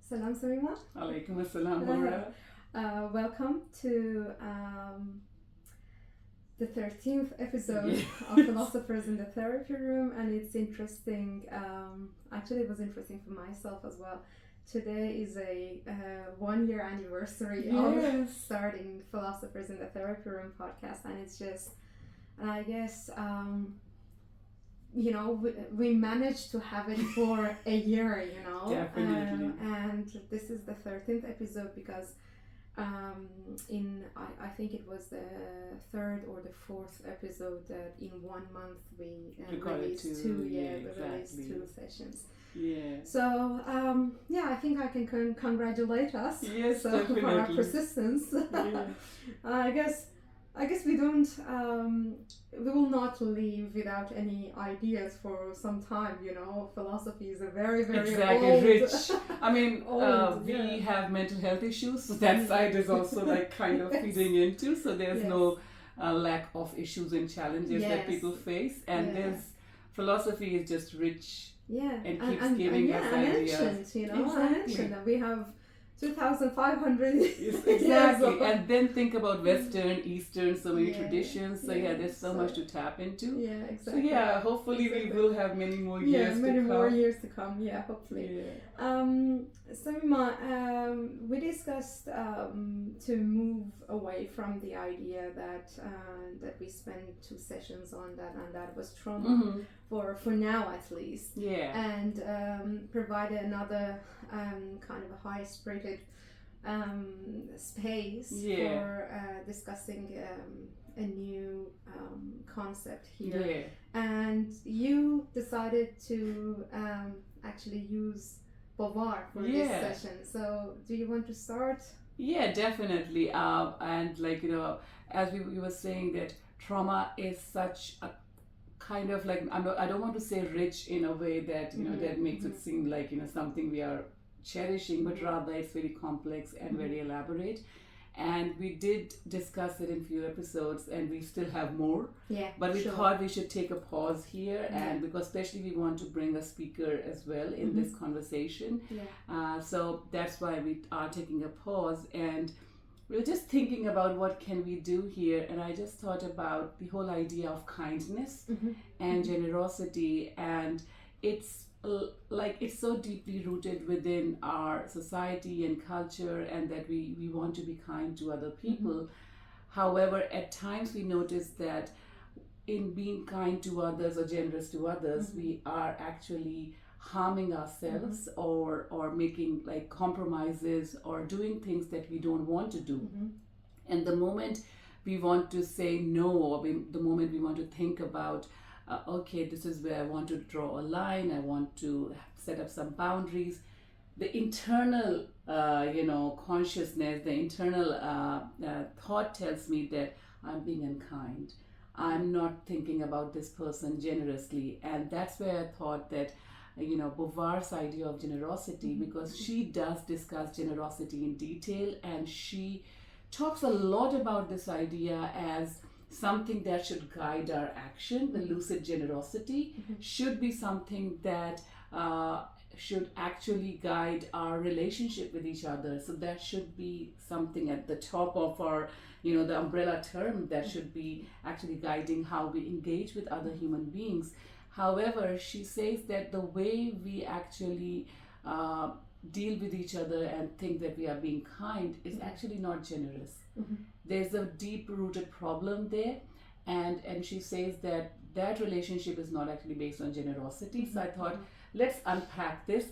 Salam Sameema. Alaikum assalam, Hora. Welcome to the 13th episode Yes. of Philosophers in the Therapy Room, and it's interesting. Actually, it was interesting for myself as well. Today is a 1 year anniversary of starting Philosophers in the Therapy Room podcast, and it's just, and I guess, we managed to have it for a year, Definitely. and this is the 13th episode because I think it was the third or the fourth episode that in 1 month we released released two sessions. Yeah. So I think I can congratulate us. Yes, for definitely. our persistence. Yeah. I guess we don't. We will not leave without any ideas for some time. Philosophy is a very, very exactly old, rich. I mean, old, we have mental health issues, so that side is also like kind of feeding into. So there's no lack of issues and challenges that people face, and there's philosophy is just rich. Yeah, and keeps giving us ideas. Ancient, Exactly. ancient, and we have 2,500 exactly. And then think about Western, Eastern, so many traditions. So there's so much to tap into. Yeah, exactly. So hopefully we will have many more years to come. Yeah, many more years to come. Yeah, hopefully. Yeah. Sameema, we discussed to move away from the idea that we spent 2 sessions on that, and that was trauma for now at least. Yeah. And provide another kind of a high-spirited space for discussing a new concept here. Yeah. And you decided to actually use Beauvoir for this session. So do you want to start? Yeah, definitely. And as we were saying that trauma is such a kind of like, I don't want to say rich in a way that, that makes it seem like, something we are cherishing, but rather it's very complex and very elaborate. And we did discuss it in few episodes, and we still have more. Yeah. But we thought we should take a pause here, and because especially we want to bring a speaker as well in this conversation. Yeah. So that's why we are taking a pause, and we were just thinking about what can we do here, and I just thought about the whole idea of kindness and generosity, and it's so deeply rooted within our society and culture, and that we want to be kind to other people. However, at times we notice that in being kind to others or generous to others, we are actually harming ourselves or making like compromises or doing things that we don't want to do. And the moment we want to say no, or the moment we want to think about okay, this is where I want to draw a line, I want to set up some boundaries, the internal consciousness, the internal thought tells me that I'm being unkind, I'm not thinking about this person generously. And that's where I thought that Beauvoir's idea of generosity, because she does discuss generosity in detail, and she talks a lot about this idea as something that should guide our action. The lucid generosity should be something that should actually guide our relationship with each other. So that should be something at the top of our, the umbrella term that should be actually guiding how we engage with other human beings. However, she says that the way we actually deal with each other and think that we are being kind is actually not generous. There's a deep-rooted problem there, and she says that relationship is not actually based on generosity. So I thought, let's unpack this,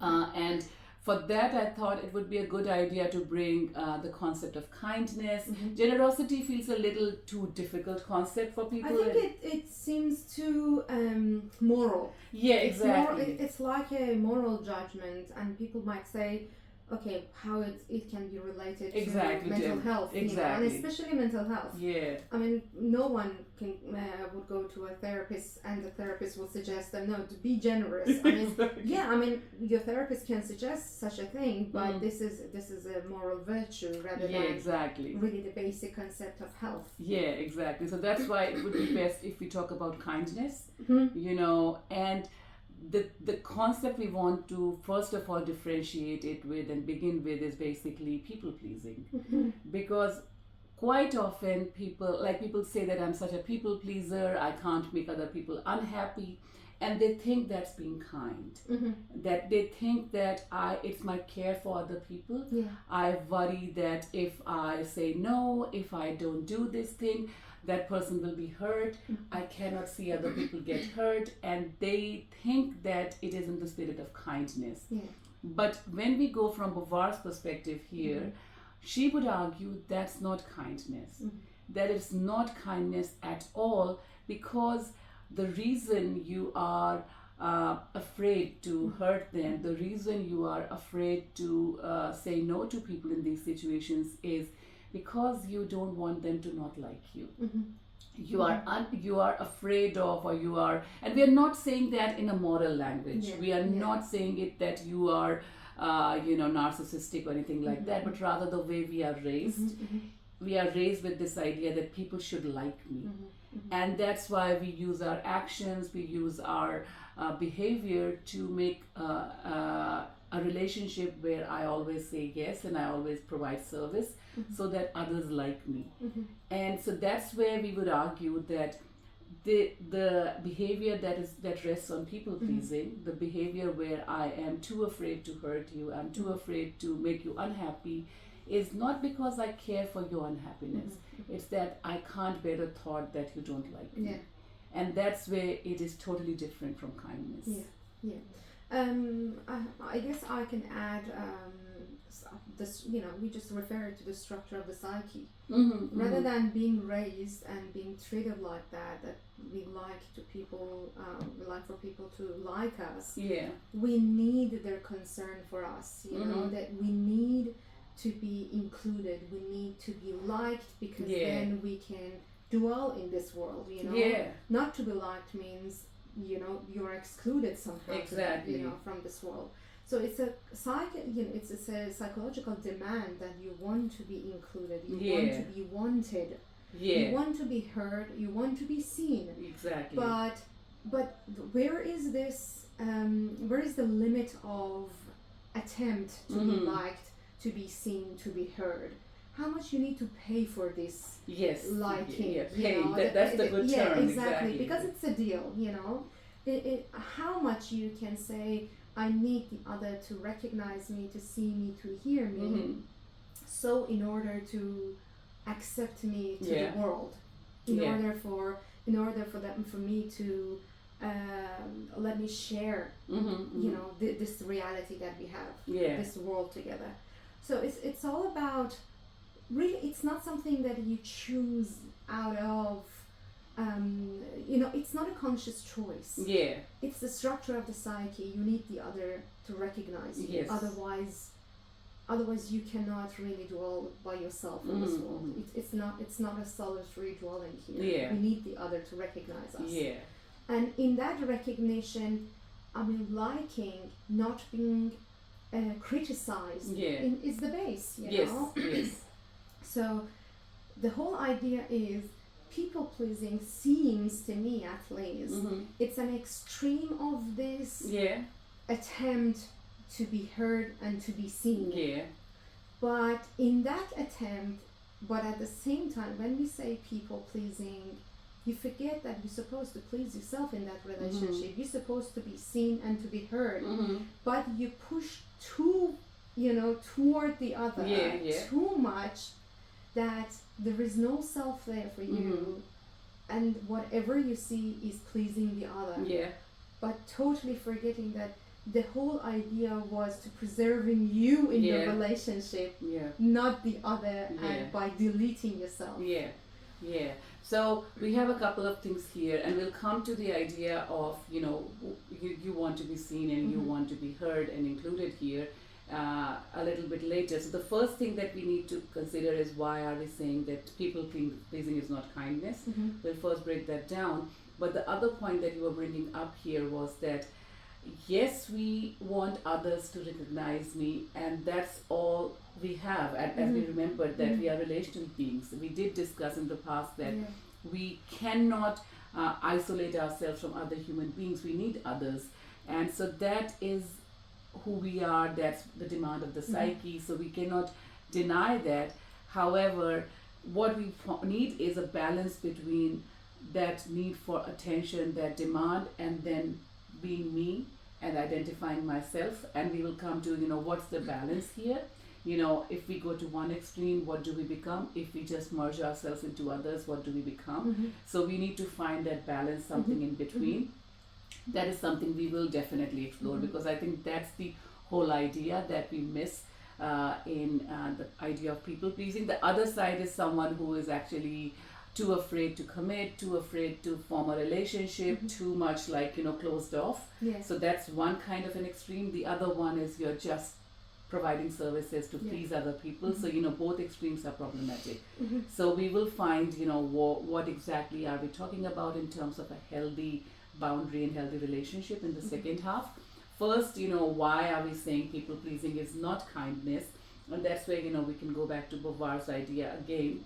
and for that I thought it would be a good idea to bring the concept of kindness. Generosity feels a little too difficult concept for people. I think it seems too moral. Yeah, exactly. It's like a moral judgment, and people might say, okay, how it can be related to mental health, exactly, and especially mental health. Yeah. I mean, no one can would go to a therapist and the therapist will suggest them to be generous. I mean, exactly. I mean, your therapist can suggest such a thing, but this is a moral virtue rather than exactly, really the basic concept of health. Yeah, exactly. So that's why it would be best if we talk about kindness, and the concept we want to first of all differentiate it with and begin with is basically people pleasing. Because quite often people say that I'm such a people pleaser, I can't make other people unhappy, and they think that's being kind. That they think that it's my care for other people. I worry that if I say no, if I don't do this thing, that person will be hurt. I cannot see other people get hurt, and they think that it is in the spirit of kindness. But when we go from Beauvoir's perspective here, she would argue that's not kindness. That it's not kindness at all, because the reason you are afraid to hurt them, the reason you are afraid to say no to people in these situations is because you don't want them to not like you. You are afraid of, or you are, and we are not saying that in a moral language. We are not saying it that you are narcissistic or anything like that, but rather the way we are raised. We are raised with this idea that people should like me. And that's why we use our actions, we use our behavior to make a relationship where I always say yes and I always provide service so that others like me. And so that's where we would argue that the behavior that rests on people pleasing, the behavior where I am too afraid to hurt you, I'm too afraid to make you unhappy, is not because I care for your unhappiness. It's that I can't bear the thought that you don't like me. And that's where it is totally different from kindness. I guess I can add this, we just refer to the structure of the psyche. Rather than being raised and being treated like that we like for people to like us. We need their concern for us, that we need to be included, we need to be liked, because then we can dwell in this world, Not to be liked means, you're excluded somehow, from this world. So it's a psychological demand that you want to be included, you want to be wanted, you want to be heard, you want to be seen. But where is this? Where is the limit of attempt to be liked, to be seen, to be heard? How much you need to pay for this liking? That's the good term. Exactly. Because it's a deal. How much you can say, I need the other to recognize me, to see me, to hear me. So in order to accept me to the world, in order for me to let me share, this reality that we have, this world together. So it's all about, really, it's not something that you choose out of, it's not a conscious choice. It's the structure of the psyche. You need the other to recognize you. Otherwise you cannot really dwell by yourself in this world. It's not a solitary dwelling here. We need the other to recognize us. And in that recognition, liking, not being criticized is the base, you know? So the whole idea is, people pleasing seems to me, at least, it's an extreme of this attempt to be heard and to be seen. But in that attempt, but at the same time, when we say people pleasing, you forget that you're supposed to please yourself in that relationship. You're supposed to be seen and to be heard, but you push toward the other too much, that there is no self there for you, and whatever you see is pleasing the other. But totally forgetting that the whole idea was to preserving you in the relationship, not the other, and by deleting yourself. So we have a couple of things here, and we'll come to the idea of, you want to be seen and you want to be heard and included here a little bit later. So the first thing that we need to consider is, why are we saying that people pleasing is not kindness? We'll first break that down. But the other point that you were bringing up here was that, yes, we want others to recognize me, and that's all we have. As we remembered that we are relational beings. We did discuss in the past that we cannot isolate ourselves from other human beings. We need others. And so that is who we are, that's the demand of the psyche, so we cannot deny that. However, what we need is a balance between that need for attention, that demand, and then being me and identifying myself. And we will come to, what's the balance here. If we go to one extreme, what do we become? If we just merge ourselves into others, what do we become? So we need to find that balance, something in between. That is something we will definitely explore, because I think that's the whole idea that we miss in the idea of people pleasing. The other side is someone who is actually too afraid to commit, too afraid to form a relationship, too much closed off. Yeah. So that's one kind of an extreme. The other one is you're just providing services to please other people. So both extremes are problematic. So we will find what exactly are we talking about in terms of a healthy boundary and healthy relationship in the second half. First, why are we saying people pleasing is not kindness? And that's where we can go back to Beauvoir's idea again.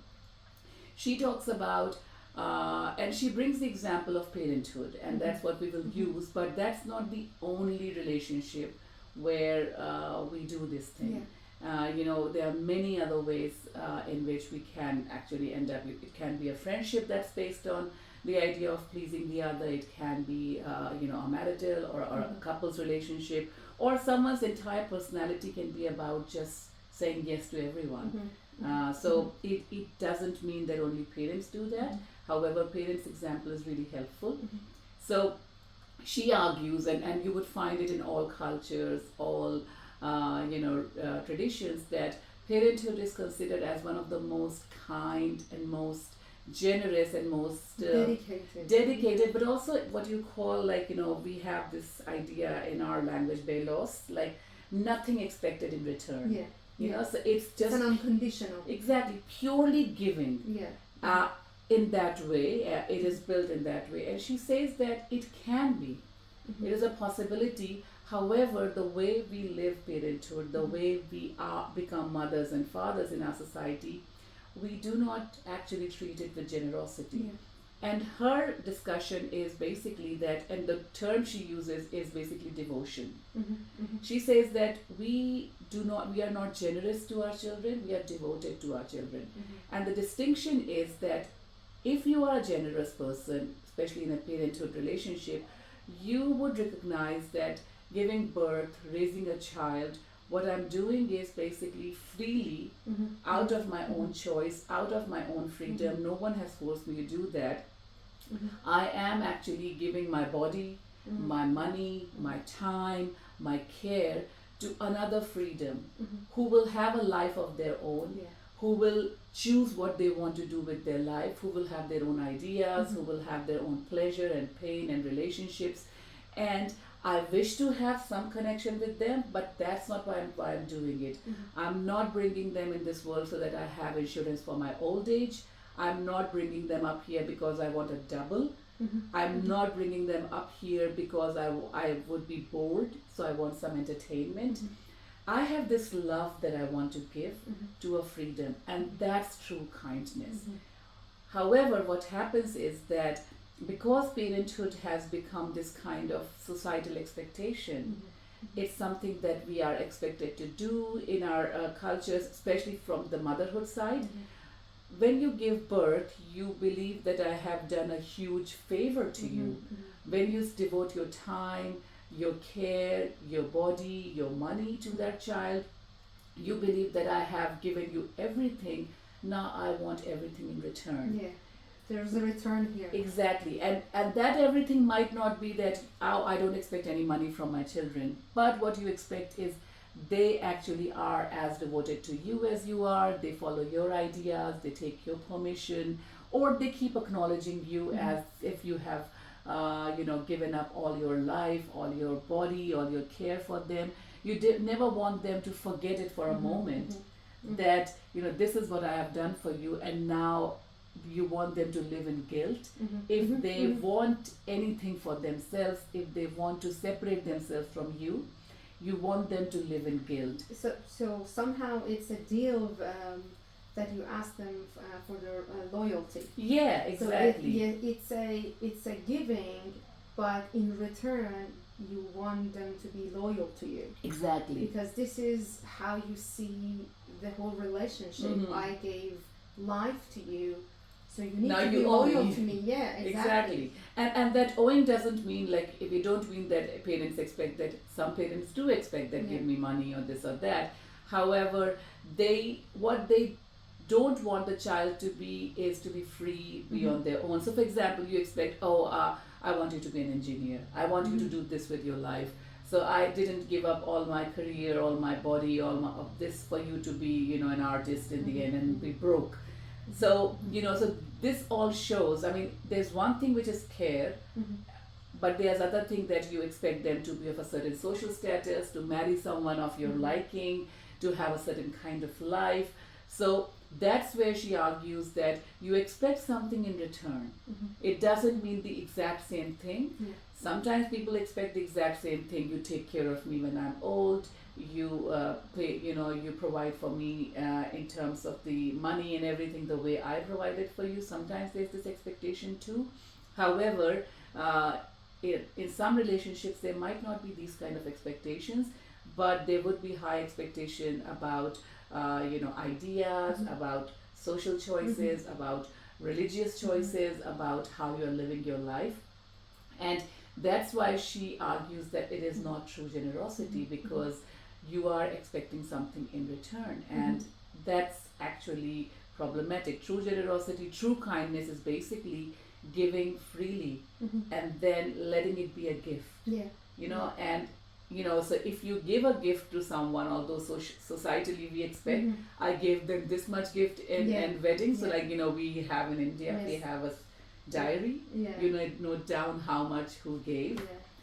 She talks about and she brings the example of parenthood, and that's what we will use, but that's not the only relationship where we do this thing. There are many other ways in which we can actually end up. It can be a friendship that's based on the idea of pleasing the other. It can be a marital or a couple's relationship, or someone's entire personality can be about just saying yes to everyone. So it doesn't mean that only parents do that. However, parents' example is really helpful. So she argues, and you would find it in all cultures, all traditions, that parenthood is considered as one of the most kind and most generous and most dedicated, but also what you call we have this idea in our language, belos, like nothing expected in return. So it's just an unconditional, exactly, purely giving. In that way, it is built in that way, and she says that it can be, it is a possibility. However, the way we live parenthood, the way we become mothers and fathers in our society, we do not actually treat it with generosity. And her discussion is basically that, and the term she uses is basically devotion. She says that we are not generous to our children, we are devoted to our children. And the distinction is that if you are a generous person, especially in a parenthood relationship, you would recognize that giving birth, raising a child, what I'm doing is basically freely, out of my own choice, out of my own freedom. No one has forced me to do that. I am actually giving my body, my money, my time, my care to another freedom, who will have a life of their own, who will choose what they want to do with their life, who will have their own ideas, who will have their own pleasure and pain and relationships. And I wish to have some connection with them, but that's not why I'm doing it. I'm not bringing them in this world so that I have insurance for my old age. I'm not bringing them up here because I want a double. I'm not bringing them up here because I would be bored, so I want some entertainment. I have this love that I want to give to a freedom, and that's true kindness. However, what happens is that because parenthood has become this kind of societal expectation, it's something that we are expected to do in our cultures, especially from the motherhood side. When you give birth, you believe that I have done a huge favor to you. When you devote your time, your care, your body, your money to that child, you believe that I have given you everything. Now I want everything in return. There's a return here. Exactly. And that everything might not be that, I don't expect any money from my children. But what you expect is they actually are as devoted to you as you are. They follow your ideas, they take your permission, or they keep acknowledging you as if you have given up all your life, all your body, all your care for them. You never want them to forget it for a moment, that this is what I have done for you, and now you want them to live in guilt. If they want anything for themselves, if they want to separate themselves from you, you want them to live in guilt. So somehow it's a deal that you ask them for their loyalty. Yeah, exactly. So it's a giving, but in return you want them to be loyal to you. Exactly. Because this is how you see the whole relationship. I gave life to you, so you need to be loyal to me. Yeah, exactly. And that owing doesn't mean, like, if we don't mean that parents expect that. Some parents do expect that, give me money or this or that. However, what they don't want the child to be is to be free, be on their own. So for example, you expect, I want you to be an engineer, I want you to do this with your life, so I didn't give up all my career, all my body, of this for you to be, an artist in the end and be broke. So so this all shows, I mean, there's one thing which is care, but there's other thing that you expect them to be of a certain social status, to marry someone of your liking, to have a certain kind of life. So that's where she argues that you expect something in return. It doesn't mean the exact same thing. Sometimes people expect the exact same thing. You take care of me when I'm old. You pay, you provide for me in terms of the money and everything the way I provided for you. Sometimes there's this expectation too. However, in some relationships there might not be these kind of expectations, but there would be high expectation about ideas, about social choices, about religious choices, about how you're living your life. And that's why she argues that it is not true generosity, because you are expecting something in return, and that's actually problematic. True generosity, true kindness is basically giving freely and then letting it be a gift. And so if you give a gift to someone, although societally we expect, I gave them this much gift in wedding, so like we have in India, we have a diary, note down how much who gave,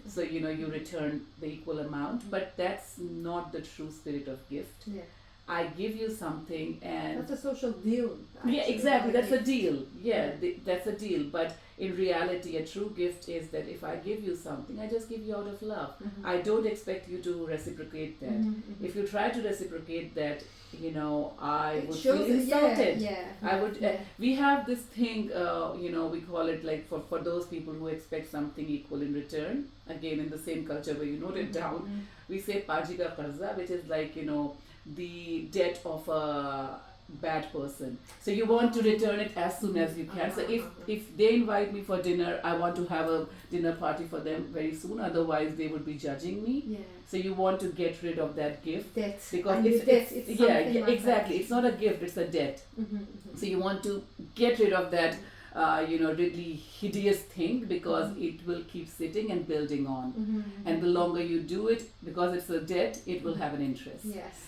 so you return the equal amount, but that's not the true spirit of gift. I give you something, and that's a social deal. Actually. Yeah, exactly. That's a deal. That's a deal. But in reality, a true gift is that if I give you something, I just give you out of love. I don't expect you to reciprocate that. If you try to reciprocate that, I would feel insulted. I would. We have this thing. We call it, like, for those people who expect something equal in return. Again, in the same culture where you note it down, we say "paji ka qarza," which is like the debt of a bad person. So you want to return it as soon as you can. So if they invite me for dinner, I want to have a dinner party for them very soon. Otherwise, they would be judging me. So you want to get rid of that gift, because it's exactly. It's not a gift; it's a debt. So you want to get rid of that. Really hideous thing, because it will keep sitting and building on, and the longer you do it, because it's a debt, it will have an interest.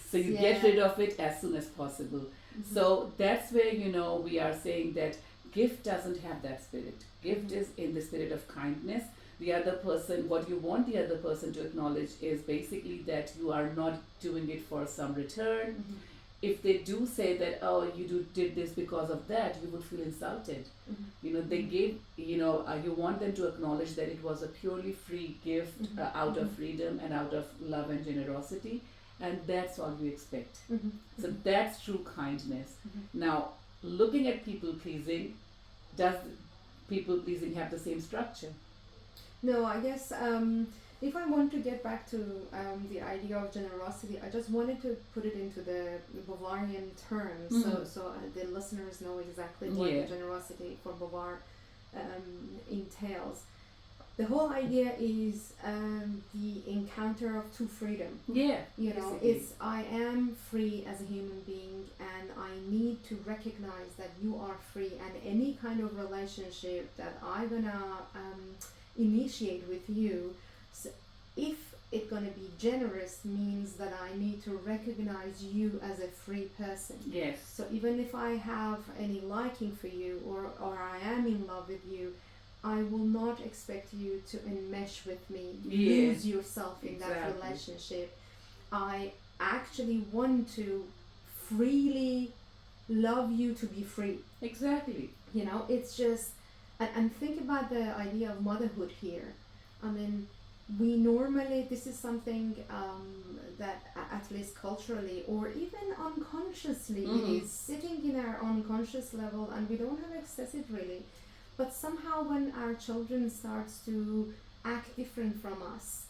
So you get rid of it as soon as possible. So that's where we are saying that gift doesn't have that spirit. Gift is in the spirit of kindness. The other person, what you want the other person to acknowledge is basically that you are not doing it for some return. If they do say that, you did this because of that, you would feel insulted. They gave, you want them to acknowledge that it was a purely free gift out of freedom and out of love and generosity, and that's all you expect. So that's true kindness. Now, looking at people pleasing, does people pleasing have the same structure? No, I guess if I want to get back to the idea of generosity, I just wanted to put it into the Beauvoirian terms, so the listeners know exactly what the generosity for Beauvoir entails. The whole idea is the encounter of true freedom. It's I am free as a human being, and I need to recognize that you are free, and any kind of relationship that I'm gonna initiate with you, so if it's going to be generous, means that I need to recognize you as a free person. So even if I have any liking for you, or I am in love with you, I will not expect you to enmesh with me, lose yourself in that relationship. I actually want to freely love you to be free. It's just, and think about the idea of motherhood here. I mean, we normally, this is something that at least culturally or even unconsciously, it is sitting in our unconscious level, and we don't have access it really. But somehow when our children starts to act different from us,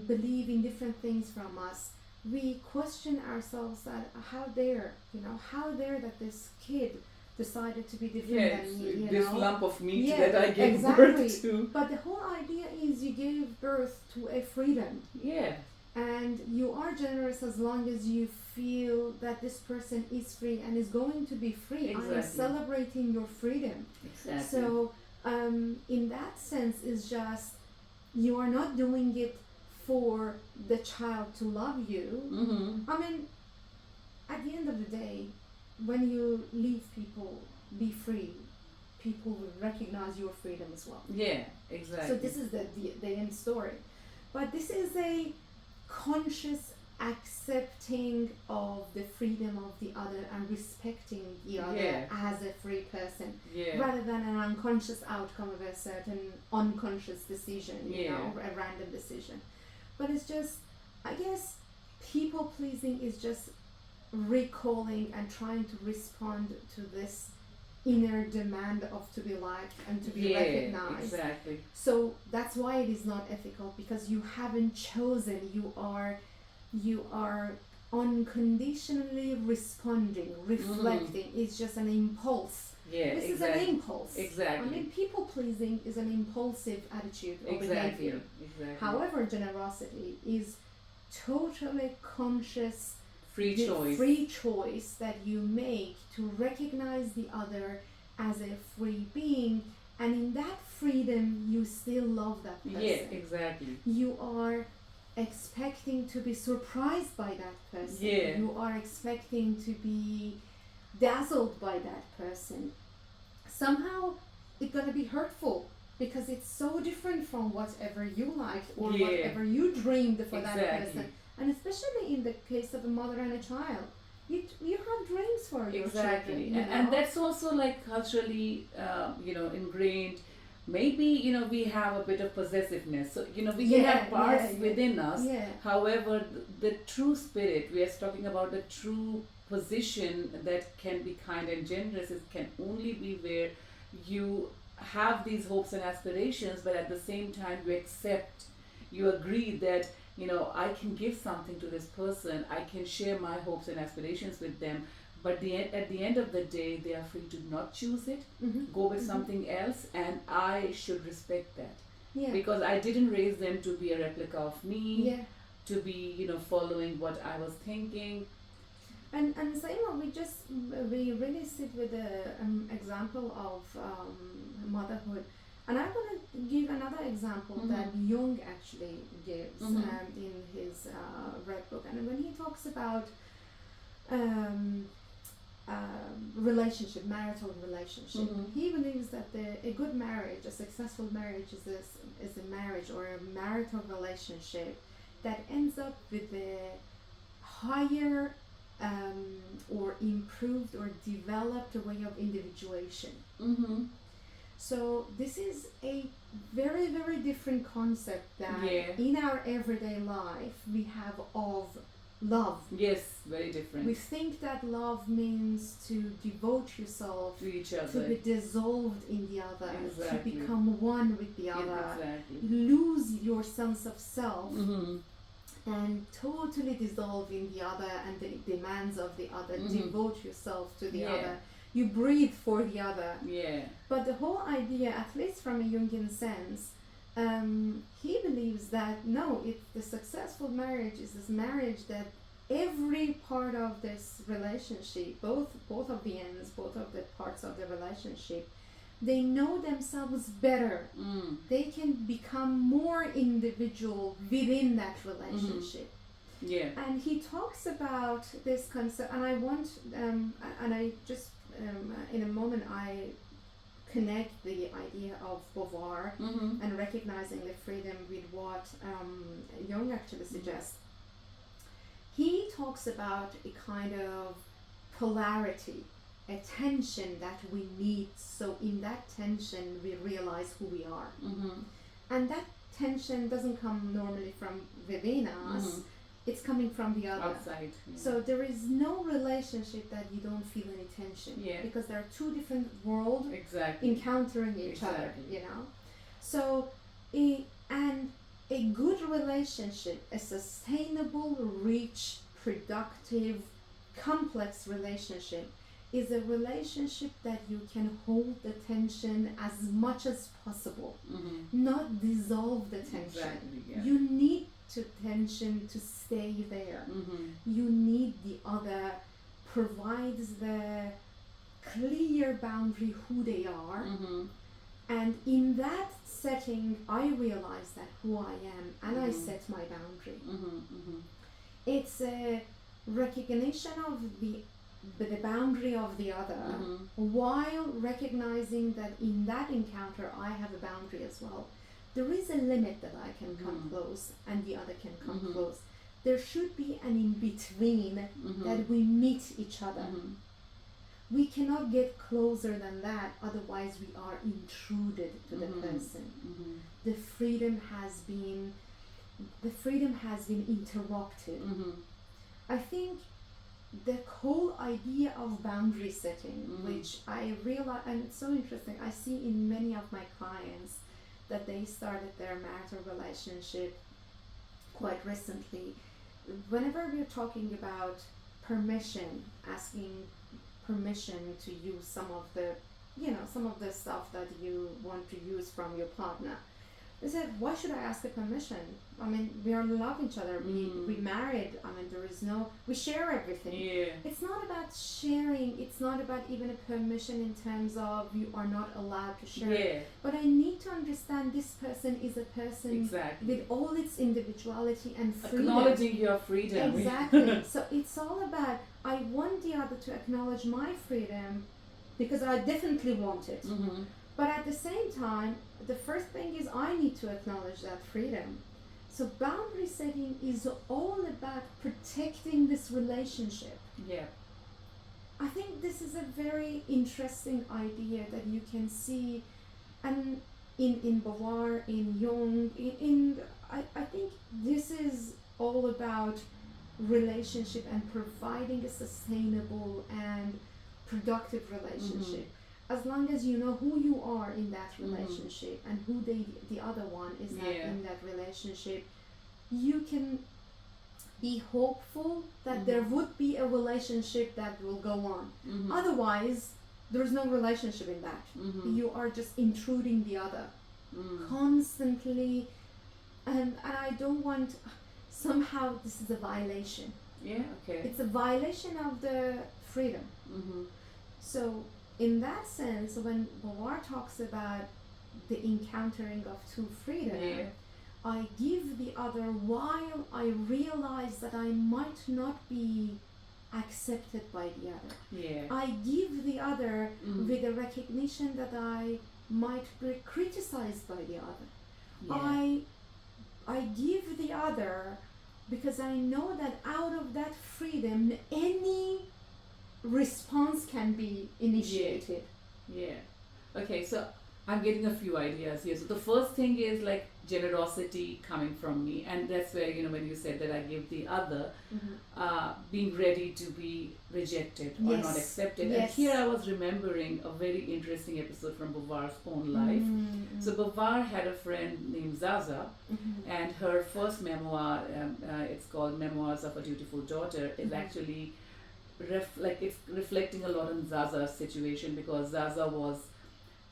believe in different things from us, we question ourselves that how dare that this kid decided to be different than me, this lump of meat yeah, that I gave exactly. birth to. But the whole idea is you gave birth to a freedom. Yeah. And you are generous as long as you feel that this person is free and is going to be free. Exactly. I am celebrating your freedom. Exactly. So in that sense, it's just you are not doing it for the child to love you. Mm-hmm. I mean, at the end of the day, when you leave people be free, people will recognize your freedom as well. Yeah, exactly. So this is the end story. But this is a conscious accepting of the freedom of the other and respecting the other as a free person, rather than an unconscious outcome of a certain unconscious decision, you know, a random decision. But it's just, I guess, people pleasing is just recalling and trying to respond to this inner demand of to be liked and to be recognized. Exactly. So that's why it is not ethical, because you haven't chosen. You are unconditionally responding, reflecting. It's just an impulse. This is an impulse. Exactly. I mean, people pleasing is an impulsive attitude or behavior. Exactly. However, generosity is totally conscious free choice that you make to recognize the other as a free being, and in that freedom you still love that person. Yeah, exactly. You are expecting to be surprised by that person. Yeah. You are expecting to be dazzled by that person. Somehow it's gonna be hurtful because it's so different from whatever you liked or whatever you dreamed for that person. And especially in the case of a mother and a child, you have dreams for your children. You know? And that's also like culturally, ingrained. Maybe, we have a bit of possessiveness. So, we can have parts within us. Yeah. However, the true spirit, we are talking about the true position that can be kind and generous, it can only be where you have these hopes and aspirations, but at the same time you agree that I can give something to this person, I can share my hopes and aspirations with them, but at the end of the day, they are free to not choose it, go with something else, and I should respect that. Yeah. Because I didn't raise them to be a replica of me, to be, following what I was thinking. And Sameema, we really sit with the example of motherhood. And I want to give another example that Jung actually gives in his Red Book. And when he talks about marital relationship, he believes that a good marriage, a successful marriage is a marriage or a marital relationship that ends up with a higher or improved or developed way of individuation. So this is a very, very different concept that in our everyday life we have of love. Yes, very different. We think that love means to devote yourself to each other, to be dissolved in the other, to become one with the other, lose your sense of self, and totally dissolve in the other and the demands of the other, devote yourself to the other. You breathe for the other. But the whole idea, at least from a Jungian sense, he believes that no, the successful marriage is this marriage that every part of this relationship, both of the ends, both of the parts of the relationship, they know themselves better. They can become more individual within that relationship. And he talks about this concept, and I want, and I just in a moment I connect the idea of Beauvoir and recognizing the freedom with what Jung actually suggests. He talks about a kind of polarity, a tension that we need, so in that tension we realize who we are. And that tension doesn't come normally from within us, it's coming from the other. Outside. So there is no relationship that you don't feel any tension, because there are two different worlds encountering each other, So and a good relationship, a sustainable, rich, productive, complex relationship is a relationship that you can hold the tension as much as possible, not dissolve the tension. Exactly, yeah. You need tension to stay there. You need the other provides the clear boundary who they are, and in that setting I realize that who I am, and I set my boundary. It's a recognition of the boundary of the other, while recognizing that in that encounter I have a boundary as well. There is a limit that I can come close and the other can come close. There should be an in-between that we meet each other. We cannot get closer than that, otherwise we are intruded to the person. The freedom has been interrupted. I think the whole idea of boundary setting, which I realize, and it's so interesting, I see in many of my clients that they started their marital relationship quite recently. Whenever we're talking about permission, asking permission to use some of the stuff that you want to use from your partner, they said, why should I ask the permission? I mean, we are love each other. We married. I mean, we share everything. It's not about sharing. It's not about even a permission in terms of you are not allowed to share. But I need to understand this person is a person with all its individuality and freedom. Acknowledging your freedom. Exactly. So it's all about, I want the other to acknowledge my freedom because I definitely want it. But at the same time, the first thing is I need to acknowledge that freedom. So boundary setting is all about protecting this relationship. I think this is a very interesting idea that you can see, and in Beauvoir, in Jung, I think this is all about relationship and providing a sustainable and productive relationship. As long as you know who you are in that relationship and who the other one is in that relationship, you can be hopeful that there would be a relationship that will go on. Otherwise, there's no relationship in that. You are just intruding the other constantly, and I don't want, somehow this is a violation. It's a violation of the freedom. So in that sense, when Beauvoir talks about the encountering of two freedom, I give the other while I realize that I might not be accepted by the other. I give the other with a recognition that I might be criticized by the other. I give the other because I know that out of that freedom, any response can be initiated. Okay, so I'm getting a few ideas here. So the first thing is like generosity coming from me, and that's where, when you said that I give the other, being ready to be rejected or not accepted. And here I was remembering a very interesting episode from Beauvoir's own life. So Beauvoir had a friend named Zahra, and her first memoir, it's called Memoirs of a Dutiful Daughter, is actually it's reflecting a lot on Zahra's situation, because Zahra was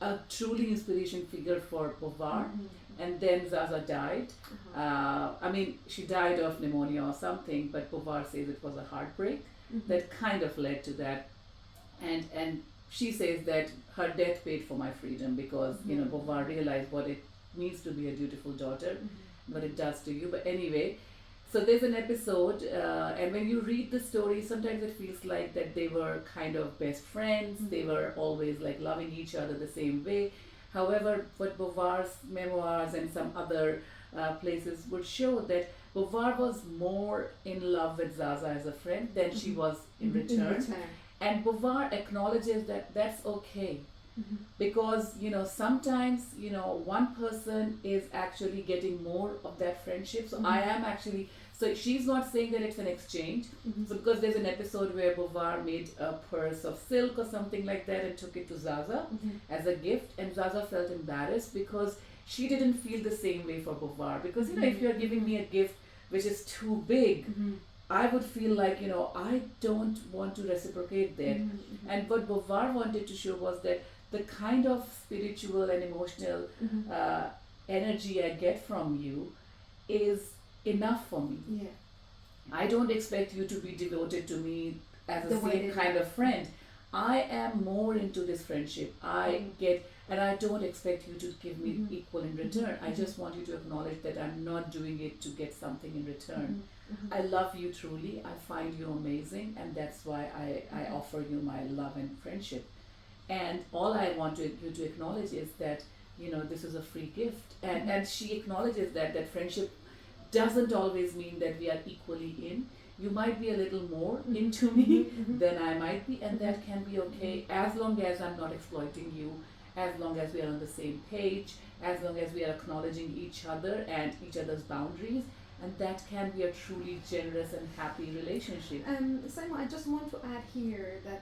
a truly inspiration figure for Beauvoir, and then Zahra died. I mean, she died of pneumonia or something, but Beauvoir says it was a heartbreak that kind of led to that, and she says that her death paid for my freedom, because Beauvoir realized what it means to be a dutiful daughter, what it does to you. But anyway, so there's an episode, and when you read the story, sometimes it feels like that they were kind of best friends. They were always like loving each other the same way. However, what Beauvoir's memoirs and some other places would show that Beauvoir was more in love with Zahra as a friend than she was in return. And Beauvoir acknowledges that that's okay. Because sometimes one person is actually getting more of that friendship. So I am actually, so she's not saying that it's an exchange. So because there's an episode where Beauvoir made a purse of silk or something like that and took it to Zahra as a gift, and Zahra felt embarrassed because she didn't feel the same way for Beauvoir, because if you're giving me a gift which is too big, I would feel like, I don't want to reciprocate that. And what Beauvoir wanted to show was that the kind of spiritual and emotional energy I get from you is enough for me. Yeah. I don't expect you to be devoted to me as The a way same they kind are. of friend. I am more into this friendship. And I don't expect you to give me equal in return. I just want you to acknowledge that I'm not doing it to get something in return. I love you truly. I find you amazing, and that's why I offer you my love and friendship. And all I want you to acknowledge is that, this is a free gift. And she acknowledges that friendship doesn't always mean that we are equally in. You might be a little more into me than I might be, and that can be okay as long as I'm not exploiting you, as long as we are on the same page, as long as we are acknowledging each other and each other's boundaries, and that can be a truly generous and happy relationship. Simon, I just want to add here that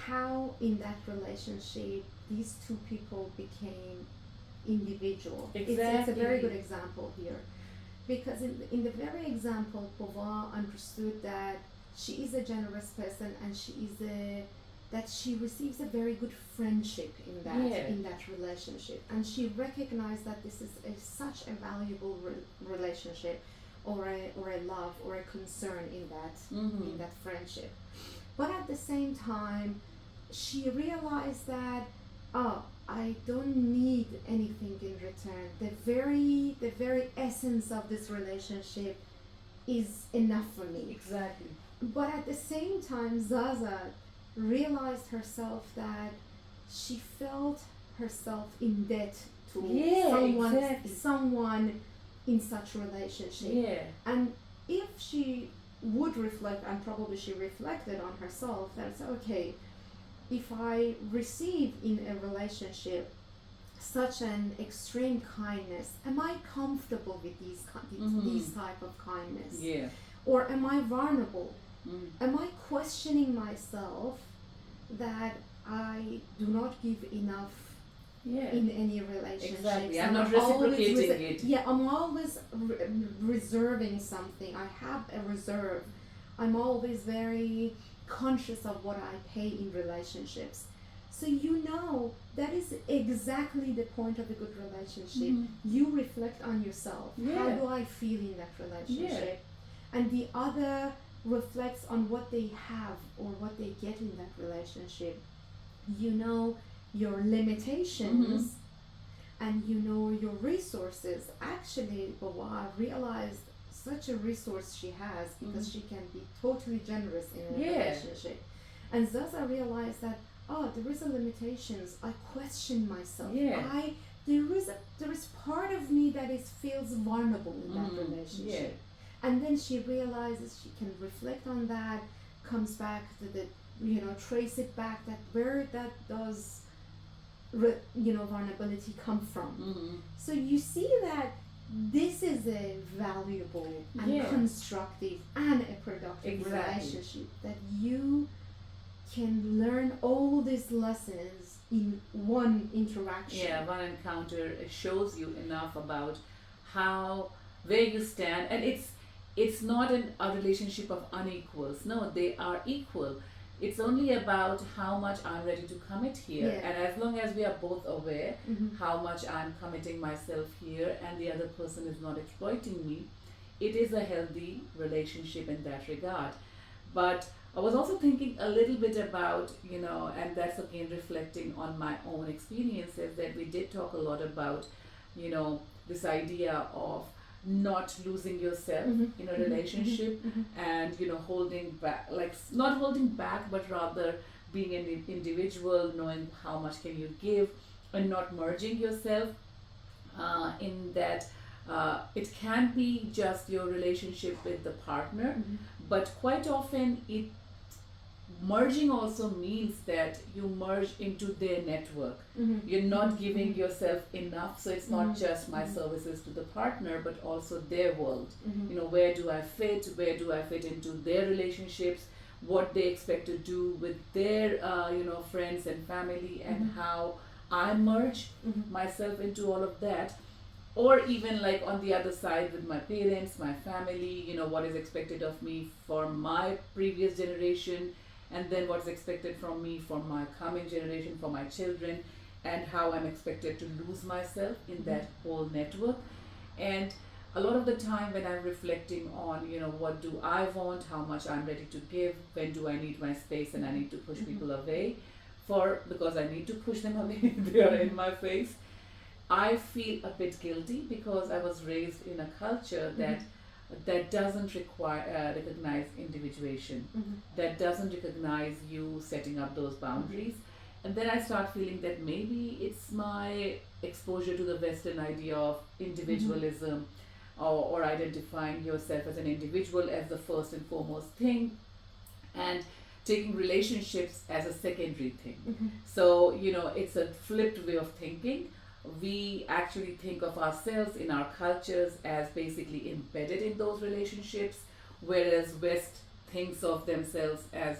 how in that relationship these two people became individual. Exactly. It's a very good example here. Because in the very example, Beauvoir understood that she is a generous person, and that she receives a very good friendship in that relationship, and she recognized that this is such a valuable relationship, or a love or a concern in that friendship. But at the same time, she realized that I don't need anything in return. The very essence of this relationship is enough for me. Exactly. But at the same time, Zaza realized herself that she felt herself in debt to someone in such relationship. Yeah. And if she would reflect, and probably she reflected on herself, that's okay. If I receive in a relationship such an extreme kindness, am I comfortable with these type of kindness? Yeah. Or am I vulnerable? Am I questioning myself that I do not give enough in any relationship? Exactly. I'm not reciprocating it. Yeah, I'm always reserving something. I have a reserve. I'm always very conscious of what I pay in relationships. So that is exactly the point of a good relationship. You reflect on yourself. How do I feel in that relationship? And the other reflects on what they have or what they get in that relationship. You know your limitations and you know your resources. Actually, Beauvoir realized such a resource she has because she can be totally generous in a relationship. And Zaza realized that there is a limitations. I question myself. There is part of me that feels vulnerable in that relationship. And then she realizes she can reflect on that, comes back to trace it back, that where that does vulnerability come from. So you see that this is a valuable and constructive and a productive relationship, that you can learn all these lessons in one interaction. Yeah, one encounter. It shows you enough about where you stand, and it's not a relationship of unequals. No, they are equal. It's only about how much I'm ready to commit here. And as long as we are both aware how much I'm committing myself here and the other person is not exploiting me, it is a healthy relationship in that regard. But I was also thinking a little bit about, and that's again reflecting on my own experiences, that we did talk a lot about, this idea of not losing yourself in a relationship and holding back, like not holding back, but rather being an individual, knowing how much can you give, and not merging yourself in that. It can be just your relationship with the partner, but quite often merging also means that you merge into their network. You're not giving yourself enough, so it's not just my services to the partner, but also their world. Where do I fit into their relationships, what they expect to do with their friends and family, and how I merge myself into all of that. or even like on the other side with my parents, my family, what is expected of me for my previous generation, and then what's expected from me for my coming generation, for my children, and how I'm expected to lose myself in that whole network. And a lot of the time when I'm reflecting on, what do I want, how much I'm ready to give, when do I need my space and I need to push people away because I need to push them away, they are in my face. I feel a bit guilty because I was raised in a culture that doesn't recognize individuation, that doesn't recognize you setting up those boundaries. And then I start feeling that maybe it's my exposure to the Western idea of individualism, or identifying yourself as an individual as the first and foremost thing, and taking relationships as a secondary thing. So, it's a flipped way of thinking. We actually think of ourselves in our cultures as basically embedded in those relationships, whereas West thinks of themselves as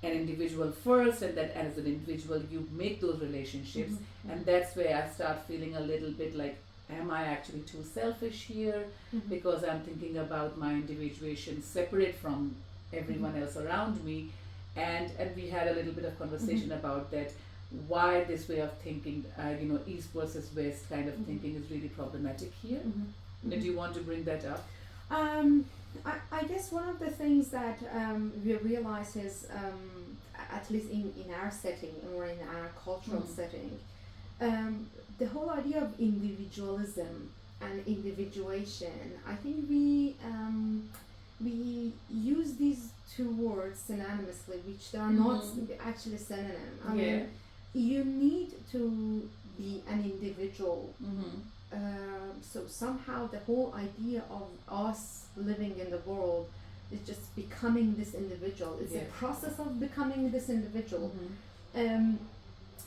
an individual first, and that as an individual you make those relationships. And that's where I start feeling a little bit like, am I actually too selfish here because I'm thinking about my individuation separate from everyone else around me? And we had a little bit of conversation about that, why this way of thinking, East versus West kind of thinking is really problematic here. Do you want to bring that up? I guess one of the things that we realize is, at least in our setting or in our cultural setting, the whole idea of individualism and individuation, I think we use these two words synonymously, which they are not actually synonym. I mean, you need to be an individual. So somehow the whole idea of us living in the world is just becoming this individual. It's a process of becoming this individual.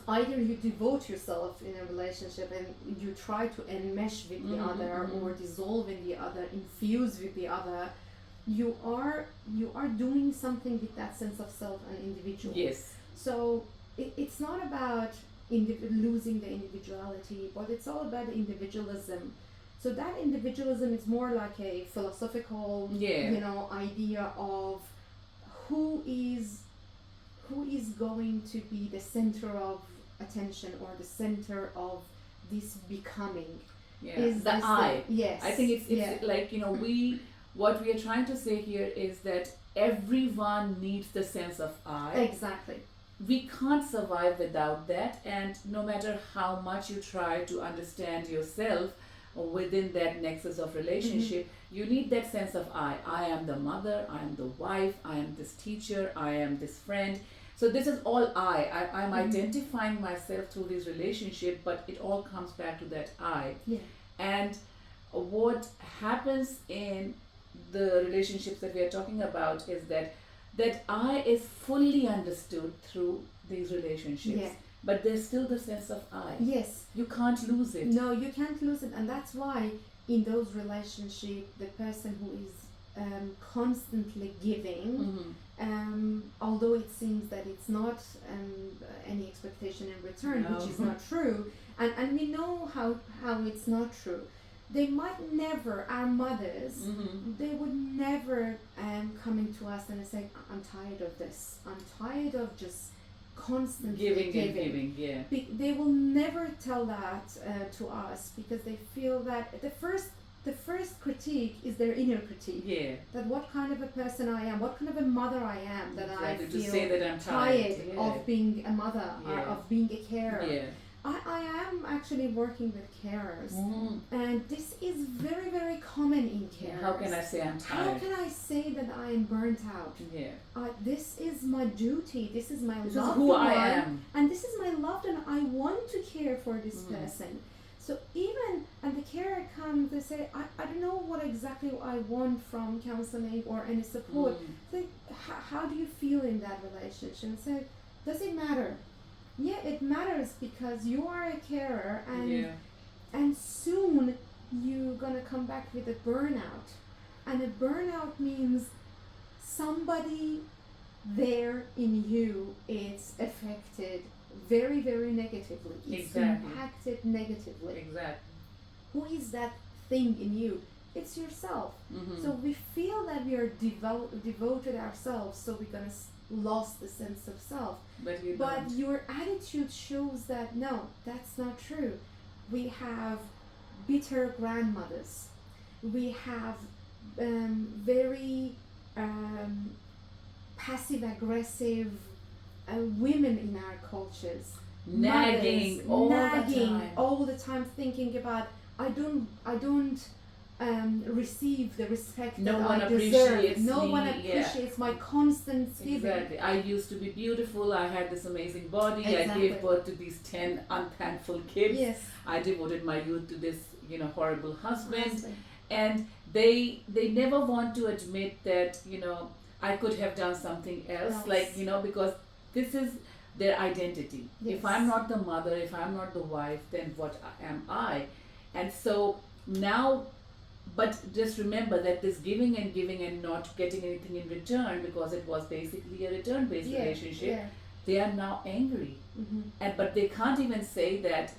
Either you devote yourself in a relationship and you try to enmesh with the other, or dissolve in the other, infuse with the other. You are doing something with that sense of self and individual. Yes. So it's not about losing the individuality, but it's all about individualism. So that individualism is more like a philosophical, idea of who is going to be the center of attention, or the center of this becoming. Is the I. Yes. I think it's like, what we are trying to say here is that everyone needs the sense of I. Exactly. We can't survive without that, and no matter how much you try to understand yourself within that nexus of relationship, you need that sense of I. I am the mother, I am the wife, I am this teacher, I am this friend. So this is all I'm identifying myself through this relationship, but it all comes back to that I. And what happens in the relationships that we are talking about is that I is fully understood through these relationships, but there's still the sense of I. Yes. You can't lose it. No, you can't lose it, and that's why in those relationships, the person who is constantly giving, although it seems that it's not any expectation in return, which is not true, and we know how it's not true. They might never, our mothers, they would never come into us and say, I'm tired of this. I'm tired of just constantly giving. They will never tell that to us, because they feel that the first critique is their inner critique. That what kind of a person I am, what kind of a mother I am, that I feel to say that I'm tired of being a mother, of being a carer. I am actually working with carers, and this is very, very common in carers. How can I say I'm tired? How can I say that I am burnt out? This is my duty. This is my loved one. This is who I am. And this is my loved one. I want to care for this person. So and the carer comes, they say, I don't know what exactly I want from counseling or any support. Say, how do you feel in that relationship? Say, does it matter? Yeah, it matters, because you are a carer, and soon you're gonna come back with a burnout, and a burnout means somebody there in you is affected very, very negatively. It's impacted negatively. who is that thing in you? It's yourself. So we feel that we are devoted ourselves, so we're gonna lost the sense of self. But your attitude shows that no, that's not true. We have bitter grandmothers. We have very passive aggressive women in our cultures. Nagging all the time, thinking about I don't receive the respect no that one I deserve. Appreciates no me. one appreciates my constant giving. Exactly. I used to be beautiful. I had this amazing body. Exactly. I gave birth to these 10 unthankful kids. Yes. I devoted my youth to this, horrible husband. And they never want to admit that, I could have done something else. Like, because this is their identity. Yes. If I'm not the mother, if I'm not the wife, then what am I? And so now, but just remember that this giving and not getting anything in return, because it was basically a return-based relationship, they are now angry. But they can't even say that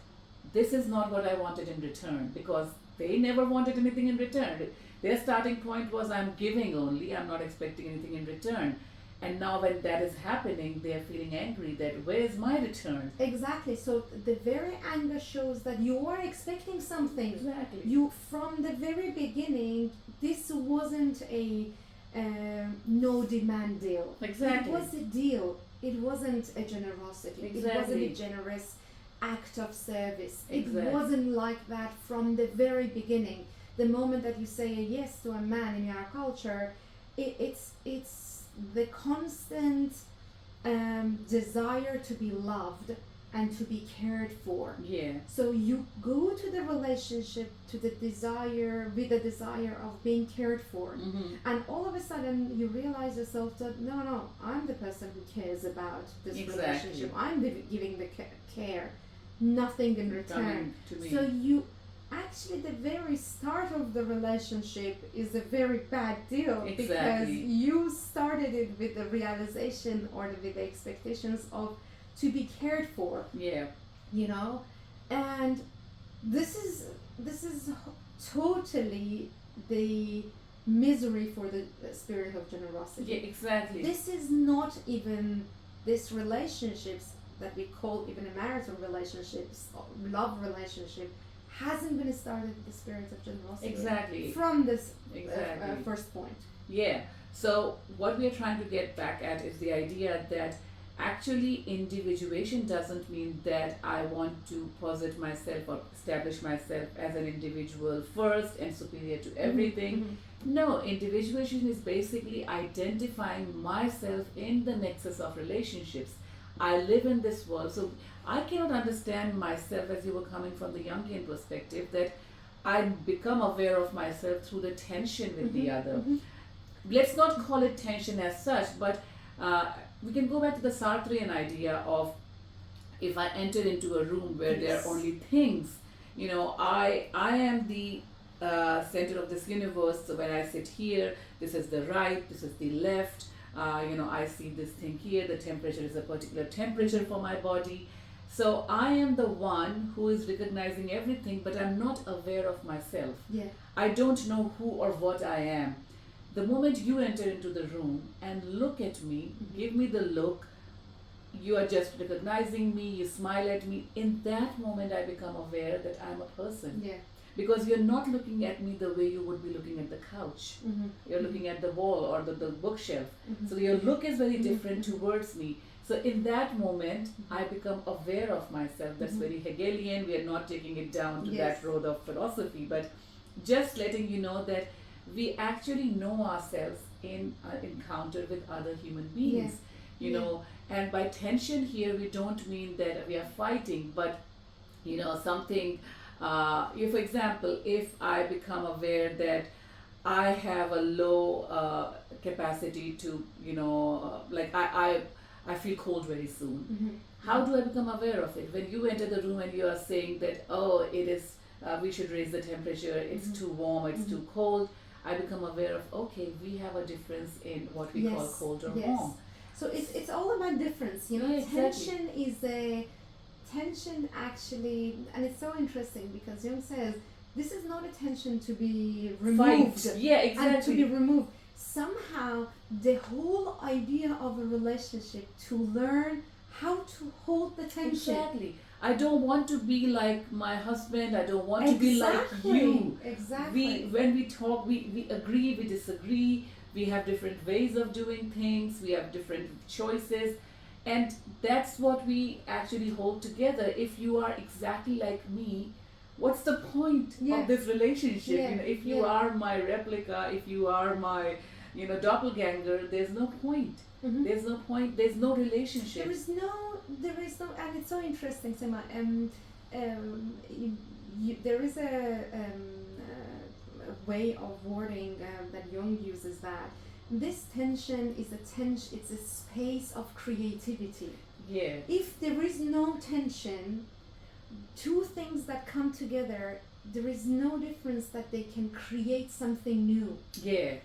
this is not what I wanted in return, because they never wanted anything in return. Their starting point was, I'm giving only, I'm not expecting anything in return. And now when that is happening, they are feeling angry that where is my return? Exactly. So the very anger shows that you are expecting something. Exactly. You, from the very beginning, this wasn't a no demand deal. Exactly. It was a deal. It wasn't a generosity. Exactly. It wasn't a generous act of service. Exactly. It wasn't like that from the very beginning. The moment that you say a yes to a man in our culture, it's the constant desire to be loved and to be cared for. Yeah. So you go to the relationship with the desire of being cared for, and all of a sudden you realize yourself that no, I'm the person who cares about this relationship. I'm giving the care, nothing in return. To me. So you actually, the very start of the relationship is a very bad deal. Exactly. Because you started it with the realization or with the expectations of to be cared for. Yeah. And this is totally the misery for the spirit of generosity. Yeah, exactly. This is not even this relationships that we call even a marital relationships, love relationship, hasn't been started with the spirit of generosity. Exactly. From this Exactly. first point. Yeah. So what we are trying to get back at is the idea that actually individuation doesn't mean that I want to posit myself or establish myself as an individual first and superior to everything. No, individuation is basically identifying myself in the nexus of relationships. I live in this world, so I cannot understand myself, as you were coming from the Jungian perspective, that I become aware of myself through the tension with the other. Let's not call it tension as such, but we can go back to the Sartrean idea of, if I enter into a room where there are only things, I am the center of this universe. So when I sit here, this is the right, this is the left. I see this thing here, the temperature is a particular temperature for my body. So I am the one who is recognizing everything, but I'm not aware of myself. Yeah. I don't know who or what I am. The moment you enter into the room and look at me, give me the look, you are just recognizing me, you smile at me, in that moment I become aware that I'm a person. Yeah. Because you're not looking at me the way you would be looking at the couch. You're looking at the wall or the bookshelf. So your look is very different towards me. So in that moment, I become aware of myself. That's very Hegelian. We are not taking it down to that road of philosophy, but just letting you know that we actually know ourselves in our encounter with other human beings. And by tension here, we don't mean that we are fighting, but something. For example, if I become aware that I have a low capacity to, like I feel cold very soon. How do I become aware of it? When you enter the room and you are saying that, it is, we should raise the temperature, it's too warm, it's too cold, I become aware of, okay, we have a difference in what we call cold or warm. So it's all about difference, Tension is a tension actually, and it's so interesting because Jung says this is not a tension to be removed. Yeah, exactly. And to be removed. Somehow, the whole idea of a relationship to learn how to hold the tension. Exactly. I don't want to be like my husband. I don't want to be like you. Exactly. When we talk, we agree, we disagree. We have different ways of doing things. We have different choices. And that's what we actually hold together. If you are exactly like me, what's the point of this relationship? Yeah. You know, if you are my replica, if you are my, doppelganger, there's no point. Mm-hmm. There's no point. There's no relationship. There is no, and it's so interesting, Sameema. There is a way of wording that Jung uses, that this tension is it's a space of creativity. Yeah. If there is no tension, two things that come together, there is no difference that they can create something new. Yeah.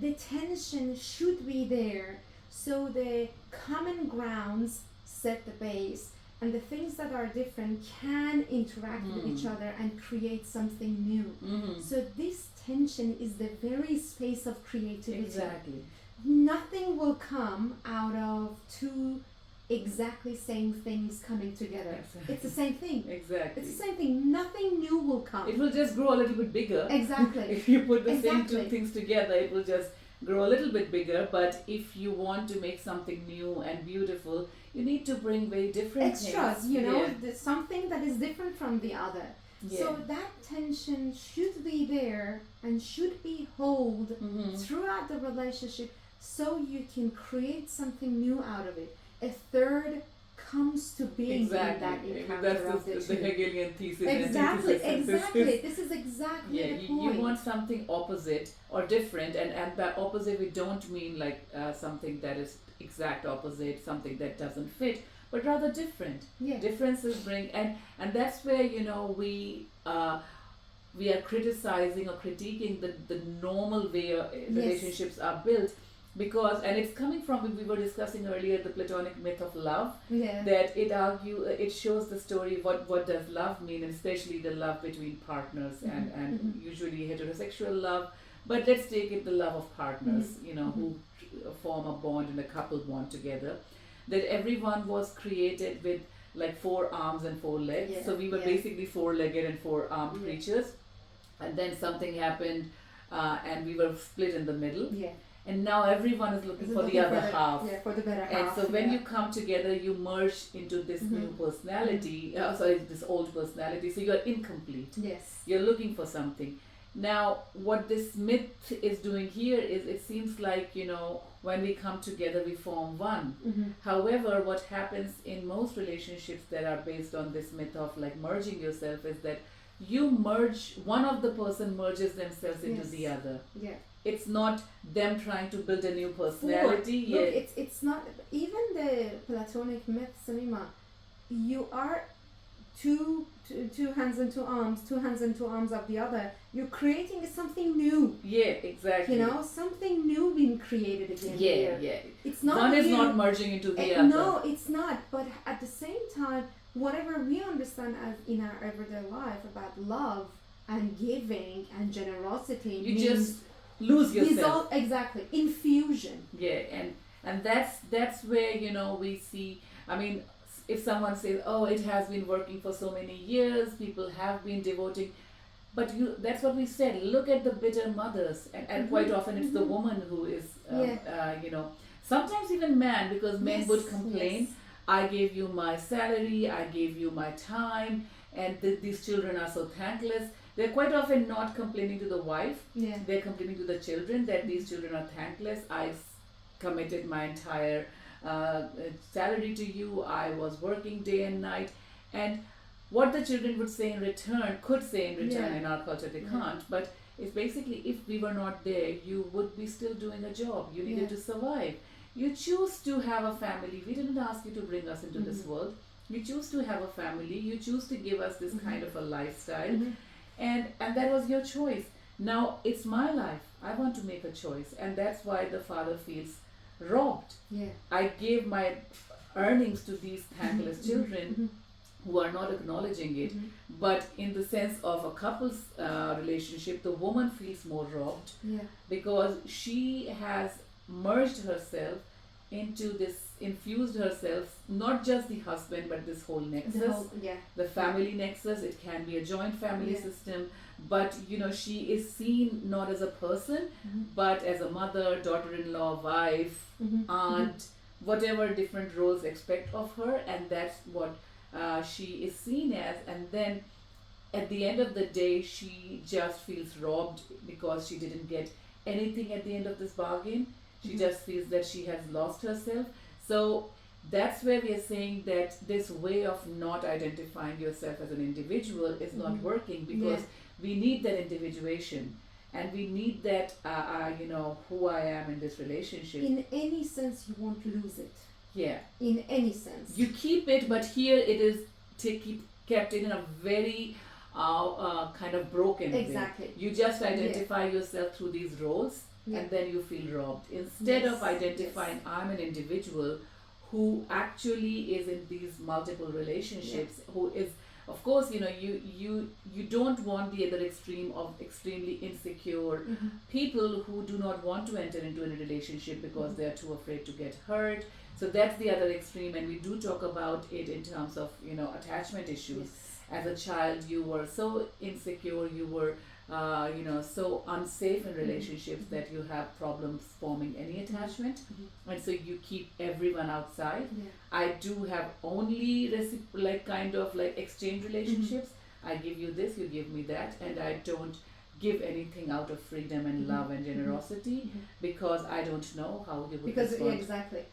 The tension should be there, so the common grounds set the base, and the things that are different can interact with each other and create something new. Mm-hmm. So this tension is the very space of creativity. Exactly. Nothing will come out of two exactly same things coming together. Exactly. It's the same thing. Exactly. It's the same thing. Nothing new will come. It will just grow a little bit bigger. Exactly. If you put the same two things together, it will just grow a little bit bigger. But if you want to make something new and beautiful, you need to bring very different extras, things. Something that is different from the other. Yeah. So that tension should be there and should be held throughout the relationship, so you can create something new out of it. A third comes to being in that encounter of the two. The Hegelian thesis. Exactly. This is exactly the point. You want something opposite or different, and by opposite we don't mean like something that is exact opposite, something that doesn't fit, but rather different. Yeah. Differences bring, and that's where we are criticizing or critiquing the normal way relationships are built. Because, and it's coming from, we were discussing earlier, the Platonic myth of love, that it shows the story of what does love mean, and especially the love between partners and usually heterosexual love. But let's take it the love of partners, who form a bond and a couple bond together. That everyone was created with like 4 arms and 4 legs. So we were basically 4-legged and 4-armed creatures. And then something happened and we were split in the middle. Yeah. And now everyone is looking for the other half. Yeah, for the better half. And so when you come together, you merge into this new personality, this old personality, so you're incomplete. Yes. You're looking for something. Now, what this myth is doing here is, it seems like, when we come together, we form one. However, what happens in most relationships that are based on this myth of like merging yourself is that you merge, one of the person merges themselves into the other. Yeah. It's not them trying to build a new personality. Look, it's not, even the Platonic myth, Sameema, you are two hands and 2 arms, 2 hands and 2 arms of the other. You're creating something new. Yeah, exactly. Something new being created again. Yeah. It's not one is not merging into the other. No, it's not. But at the same time, whatever we understand as in our everyday life about love and giving and generosity, you just lose yourself. Exactly. Infusion. Yeah, and that's where we see. I mean, if someone says, "Oh, it has been working for so many years, people have been devoting," but that's what we said. Look at the bitter mothers, and quite often it's the woman who is, sometimes even man, because men would complain. Yes. I gave you my salary, I gave you my time, and these children are so thankless. They're quite often not complaining to the wife. Yeah. They're complaining to the children that these children are thankless. I committed my entire salary to you. I was working day and night. And what the children could say in return, in our culture they can't, but it's basically, if we were not there, you would be still doing a job. You needed to survive. You choose to have a family. We didn't ask you to bring us into this world. You choose to have a family. You choose to give us this kind of a lifestyle. And that was your choice. Now it's my life. I want to make a choice. And that's why the father feels robbed. Yeah. I gave my earnings to these thankless children who are not acknowledging it. Mm-hmm. But in the sense of a couple's relationship, the woman feels more robbed because she has merged herself into this, infused herself, not just the husband, but this whole nexus, the family nexus. It can be a joint family system, but you know, she is seen not as a person, but as a mother, daughter-in-law, wife, aunt, whatever different roles expect of her, and that's what she is seen as. And then at the end of the day, she just feels robbed because she didn't get anything at the end of this bargain. She just feels that she has lost herself. So that's where we are saying that this way of not identifying yourself as an individual is not working, because we need that individuation, and we need that you know, who I am in this relationship. In any sense, you won't lose it. Yeah. In any sense. You keep it, but here it is kept in a very kind of broken way. You just identify yourself through these roles, and then you feel robbed. Instead of identifying I'm an individual who actually is in these multiple relationships, who is, of course, you know, you don't want the other extreme of extremely insecure people who do not want to enter into a relationship because they are too afraid to get hurt. So that's the other extreme, and we do talk about it in terms of, you know, attachment issues. As a child, you were so insecure, you were you know, so unsafe in relationships that you have problems forming any attachment, and so you keep everyone outside. I do have only kind of like exchange relationships. I give you this, you give me that, and I don't give anything out of freedom and love and generosity because I don't know how you would respond. Exactly.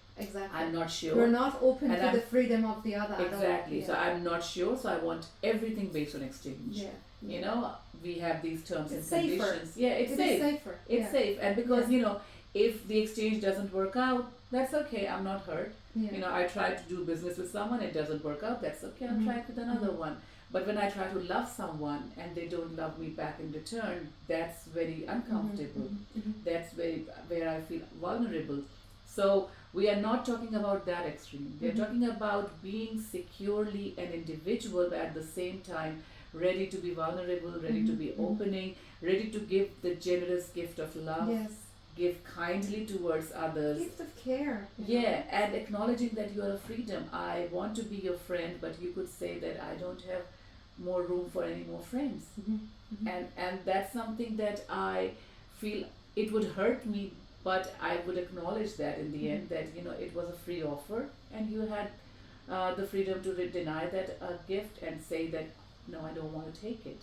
I'm not sure. You're not open to the freedom of the other. Exactly. So I'm not sure. So I want everything based on exchange. You know, we have these terms and conditions. It's safe. Safer. It's safe, and because you know, if the exchange doesn't work out, that's okay. I'm not hurt. You know, I try to do business with someone, it doesn't work out. That's okay. I'll try it with another one. But when I try to love someone and they don't love me back in return, that's very uncomfortable. That's where I feel vulnerable. So we are not talking about that extreme. We are talking about being securely an individual, but at the same time ready to be vulnerable, ready to be opening, ready to give the generous gift of love, give kindly towards others. Gift of care. And acknowledging that you are a freedom. I want to be your friend, but you could say that I don't have more room for any more friends. And that's something that I feel it would hurt me, but I would acknowledge that in the end, that, you know, it was a free offer and you had the freedom to deny that gift and say that, no, I don't want to take it.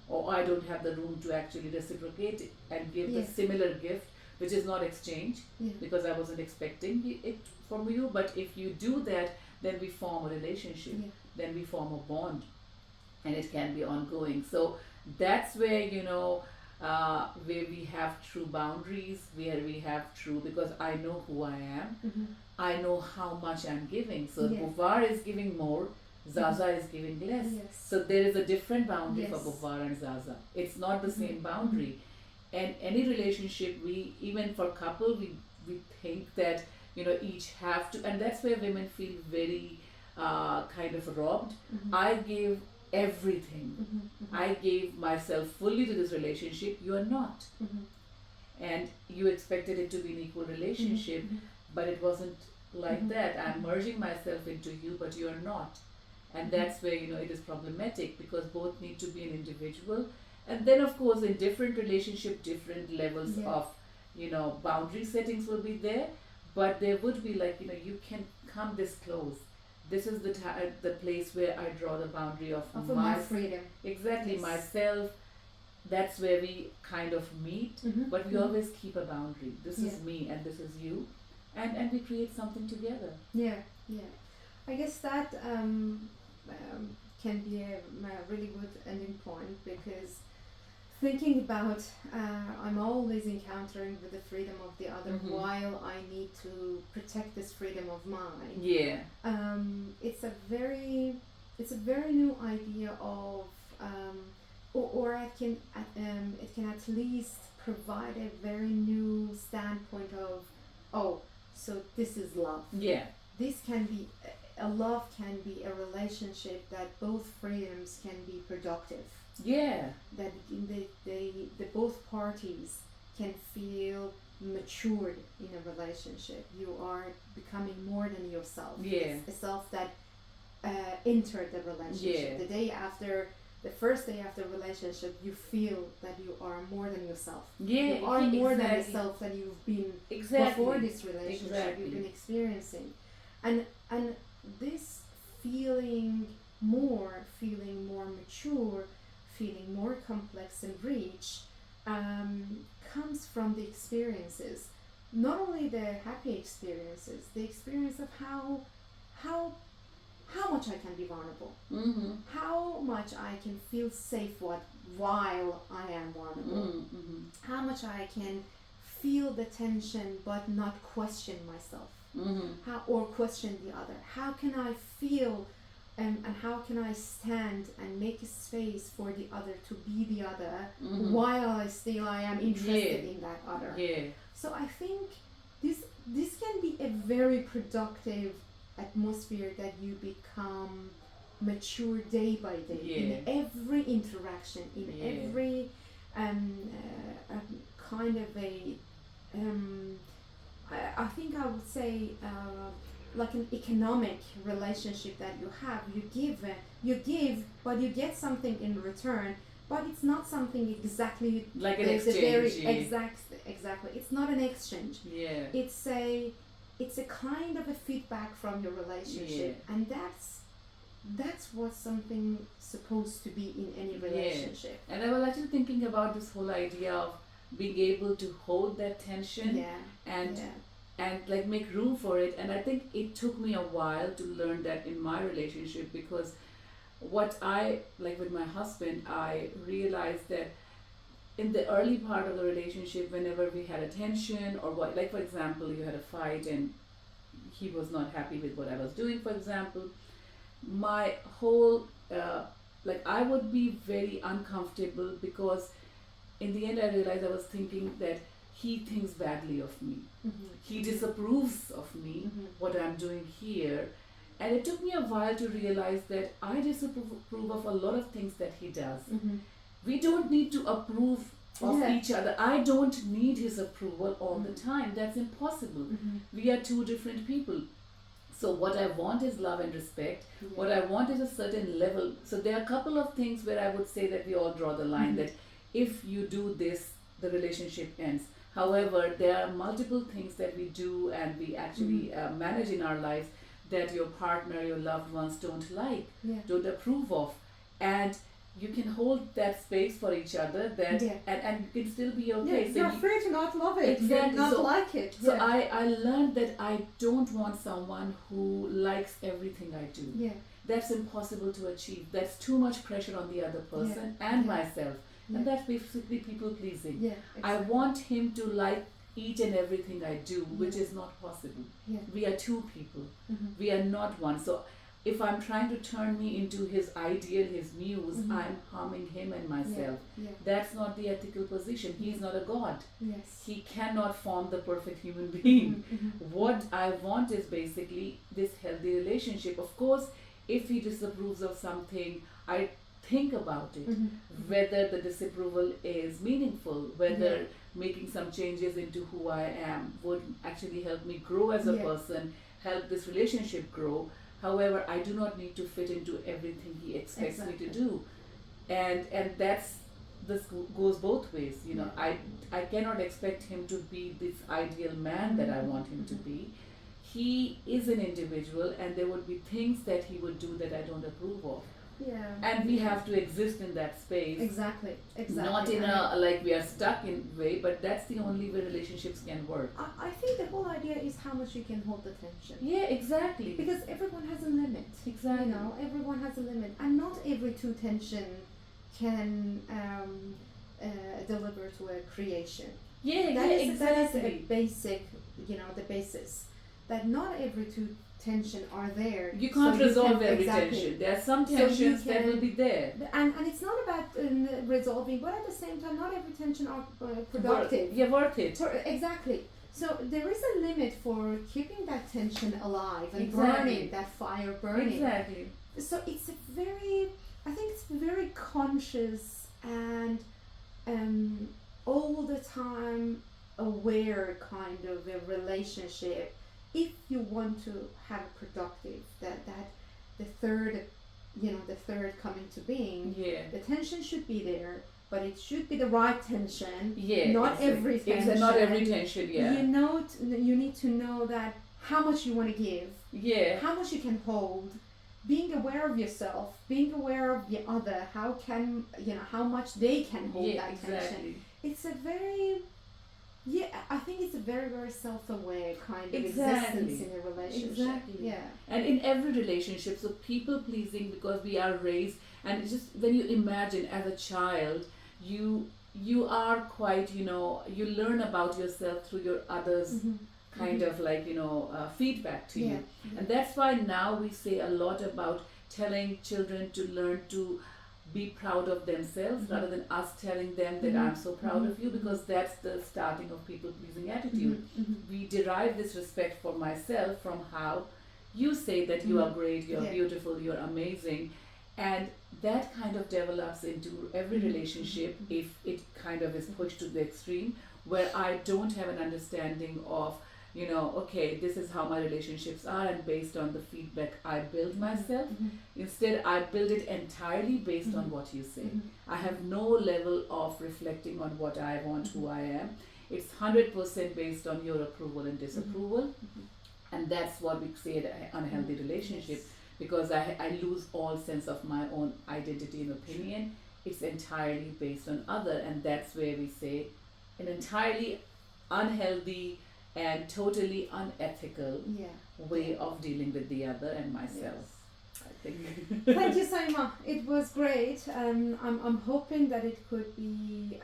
Or I don't have the room to actually reciprocate it and give the similar gift, which is not exchange, because I wasn't expecting it from you. But if you do that, then we form a relationship, then we form a bond, and it can be ongoing. So that's where, you know, where we have true boundaries, where we have true, because I know who I am, I know how much I'm giving. So Beauvoir is giving more, Zaza is giving less. So there is a different boundary for Beauvoir and Zaza. It's not the same boundary. And any relationship, we, even for couple, we think that, you know, each have to, and that's where women feel very kind of robbed. I gave everything. I gave myself fully to this relationship. You are not. And you expected it to be an equal relationship, but it wasn't like that. I'm merging myself into you, but you are not. And that's where, you know, it is problematic, because both need to be an individual. And then, of course, in different relationship, different levels of, you know, boundary settings will be there. But there would be like, you know, you can come this close. This is the place where I draw the boundary of my freedom. Exactly, myself. That's where we kind of meet, but we always keep a boundary. This is me and this is you, and we create something together. I guess that can be a really good ending point, because thinking about I'm always encountering with the freedom of the other while I need to protect this freedom of mine. It's a very new idea of or it can at least provide a very new standpoint of, oh, so this is love. This can be a love can be a relationship that both freedoms can be productive. Yeah. That the both parties can feel matured in a relationship. You are becoming more than yourself. Yeah. It's a self that entered the relationship. Yeah. The first day after relationship, you feel that you are more than yourself. Yeah, you are more exactly. than yourself that you've been exactly. before this relationship. Exactly. You've been experiencing, and this feeling more mature, feeling more complex and rich, comes from the experiences. Not only the happy experiences, the experience of how much I can be vulnerable, Mm-hmm. how much I can feel safe while I am vulnerable, Mm-hmm. how much I can feel the tension but not question myself, Mm-hmm. or question the other. How can I feel and how can I stand and make a space for the other to be the other, Mm-hmm. while I am interested in that other. Yeah. So I think this can be a very productive atmosphere that you become mature day by day, in every interaction, in every kind of a I think I would say like an economic relationship that you have. You give, but you get something in return. But it's not something exactly like an exchange. Exactly. It's not an exchange. Yeah. It's a kind of a feedback from your relationship, and that's what something supposed to be in any relationship. And I was actually thinking about this whole idea of being able to hold that tension and like make room for it. And I think it took me a while to learn that in my relationship, because what I like with my husband, I realized that in the early part of the relationship, whenever we had a tension or what, like for example, you had a fight and he was not happy with what I was doing, for example, my whole like I would be very uncomfortable, because in the end I realized I was thinking that he thinks badly of me. Mm-hmm. He disapproves of me, what I'm doing here. And it took me a while to realize that I disapprove of a lot of things that he does. We don't need to approve of each other. I don't need his approval all the time. That's impossible. We are two different people. So what I want is love and respect. What I want is a certain level. So there are a couple of things where I would say that we all draw the line, that if you do this, the relationship ends. However, there are multiple things that we do and we actually manage in our lives that your partner, your loved ones don't like, don't approve of. And you can hold that space for each other, that and you can still be okay. So you're free to not love it, exactly. not like it. So I learned that I don't want someone who likes everything I do. That's impossible to achieve. That's too much pressure on the other person and myself. And that's basically people pleasing. Exactly. I want him to like each and everything I do, which is not possible. We are two people. We are not one. So if I'm trying to turn me into his ideal, his muse, I'm harming him and myself. That's not the ethical position. He's not a god. He cannot form the perfect human being. What I want is basically this healthy relationship. Of course, if he disapproves of something, I think about it, whether the disapproval is meaningful, whether making some changes into who I am would actually help me grow as a person, help this relationship grow. However, I do not need to fit into everything he expects me to do. And this goes both ways. You know, I cannot expect him to be this ideal man that I want him to be. He is an individual, and there would be things that he would do that I don't approve of. And we have to exist in that space. Exactly. Not in a like we are stuck in way, but that's the only way relationships can work. I think the whole idea is how much you can hold the tension. Exactly. Because everyone has a limit. Exactly. You know, everyone has a limit, and not every two tension can deliver to a creation. Exactly. That is a basic, the basis. That not every two tension are there. You can't resolve every tension. There are some tensions that will be there. And it's not about resolving, but at the same time, not every tension are productive. Worth it. Exactly. So there is a limit for keeping that tension alive and Exactly. burning, that fire burning. Exactly. So it's I think it's very conscious and all the time aware kind of a relationship. If you want to have a productive, that the third, the third coming to being, the tension should be there, but it should be the right tension. Not every tension. Not every tension. You need to know that how much you want to give. How much you can hold. Being aware of yourself, being aware of the other, how much they can hold that tension. It's a very, I think it's a very, very self-aware kind of existence in a relationship. Exactly. Yeah. And in every relationship, so people pleasing, because we are raised, and it's just when you imagine as a child, you are quite, you learn about yourself through your others. Kind of like feedback to you, and that's why now we say a lot about telling children to learn to be proud of themselves rather than us telling them that I'm so proud of you, because that's the starting of people pleasing attitude. We derive this respect for myself from how you say that you are great, you're beautiful, you're amazing, and that kind of develops into every relationship if it kind of is pushed to the extreme, where I don't have an understanding of okay, this is how my relationships are, and based on the feedback I build myself. Instead, I build it entirely based on what you say. I have no level of reflecting on what I want, who I am. It's 100% based on your approval and disapproval. And that's what we say an unhealthy relationship, because I lose all sense of my own identity and opinion. It's entirely based on other, and that's where we say an entirely unhealthy and totally unethical way of dealing with the other and myself. I think. Thank you, Sameema. It was great. I'm hoping that it could be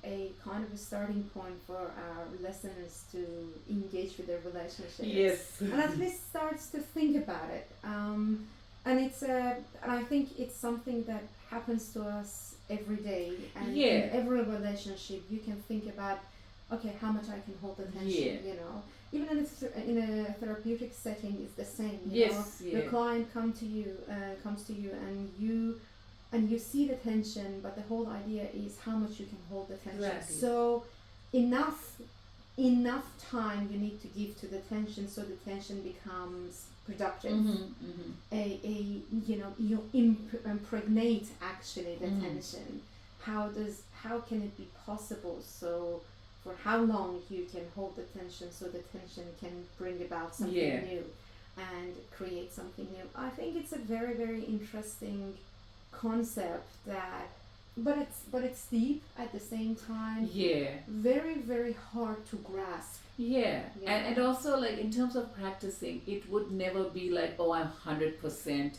a kind of a starting point for our listeners to engage with their relationships. Yes. And at least starts to think about it. And I think it's something that happens to us every day. And in every relationship, you can think about, okay, how much I can hold the tension, Even in a therapeutic setting, it's the same. The client comes to you, and you see the tension, but the whole idea is how much you can hold the tension. Exactly. So enough time you need to give to the tension, so the tension becomes productive. You impregnate actually the tension. How can it be possible? So for how long you can hold the tension, so the tension can bring about something new and create something new. I think it's a very, very interesting concept but it's deep at the same time. Very, very hard to grasp. And also, like, in terms of practicing, it would never be like, oh, I'm 100%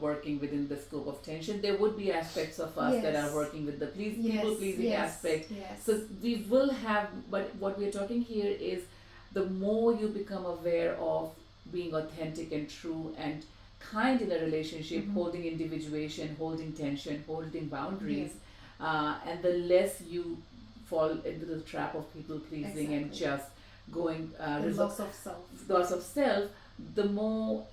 working within the scope of tension. There would be aspects of us that are working with the people pleasing aspect. So we will have, but what we're talking here is the more you become aware of being authentic and true and kind in a relationship, holding individuation, holding tension, holding boundaries, and the less you fall into the trap of people pleasing and just going loss of self, the more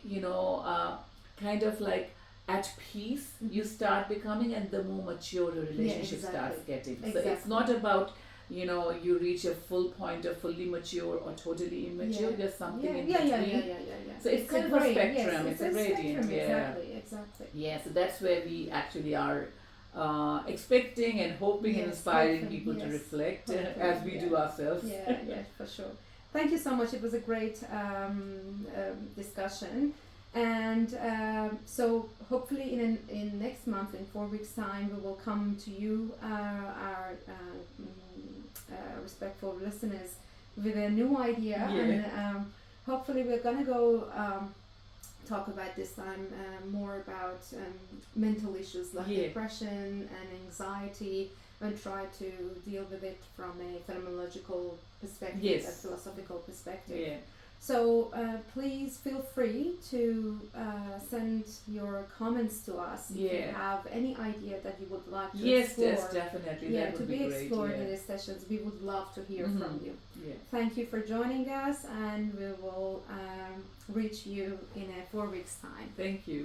kind of like at peace you start becoming, and the more mature your relationship starts getting. So it's not about you reach a full point of fully mature or totally immature. There's something in between. So it's kind of a spectrum. It's a gradient. Exactly. So that's where we actually are expecting and hoping and inspiring people to reflect as we do ourselves. For sure. Thank you so much. It was a great discussion. And so hopefully in next month, in 4 weeks time, we will come to you, our respectful listeners, with a new idea. And hopefully we're gonna go talk about this time more about mental issues like depression and anxiety, and try to deal with it from a phenomenological perspective, a philosophical perspective. So please feel free to send your comments to us if you have any idea that you would like to explore. Yes, definitely. Yeah, that to would be great, explored in these sessions. We would love to hear from you. Yeah. Thank you for joining us, and we will reach you in 4 weeks' time. Thank you.